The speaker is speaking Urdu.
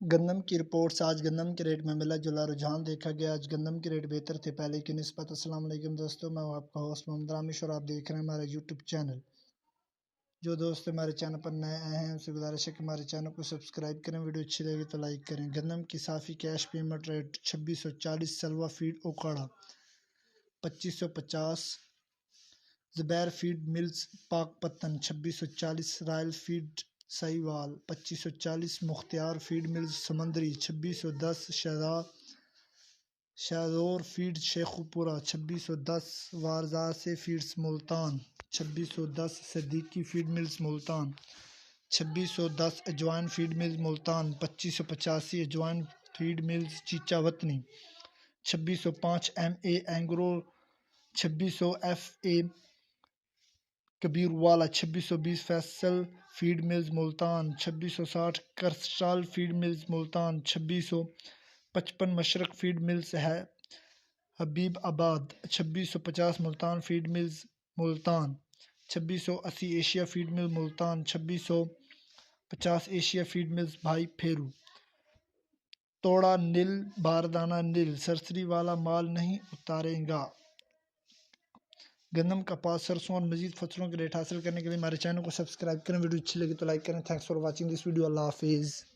گندم کی رپورٹس۔ آج گندم کے ریٹ میں ملا جلا رجحان دیکھا گیا۔ آج گندم کے ریٹ بہتر تھے پہلے کی نسبت۔ السلام علیکم دوستو، میں ہوں آپ کا ہوسٹ محمد رامش اور آپ دیکھ رہے ہیں ہمارا یوٹیوب چینل۔ جو دوست ہمارے چینل پر نئے آئے ہیں ان سے گزارش ہے کہ ہمارے چینل کو سبسکرائب کریں، ویڈیو اچھی لگے تو لائک کریں۔ گندم کی صافی کیش پیمنٹ ریٹ 2640 سلوا feed Okara 2550، Zubair feed mills Pakpattan 2640، royal feed Sahiwal 2540، Mukhtar feed mills Samundri 2610، Shahzor feed Sheikhupura 2610، وارزاسے feeds Multan 2610، Siddiqui feed mills Multan 2610، Ajwain feed mills Multan 2585، Ajwain feed mills Chichawatni 2605، M A Engro 2600، F A Kabirwala 2620، Faisal feed mills Multan 2660، crystal feed mills Multan 2655، Mashriq feed mills ہے حبیب آباد 2650، Multan feed mills Multan 2680، Asia feed mill Multan 2650، Asia feed mills بھائی پھیرو۔ توڑا نل باردانہ نل، سرسری والا مال نہیں اتارے گا۔ گندم، کپاس، سرسوں اور مزید فصلوں کے ریٹ حاصل کرنے کے لیے ہمارے چینل کو سبسکرائب کریں، ویڈیو اچھی لگی تو لائک کریں۔ Thanks for watching this video. اللہ حافظ۔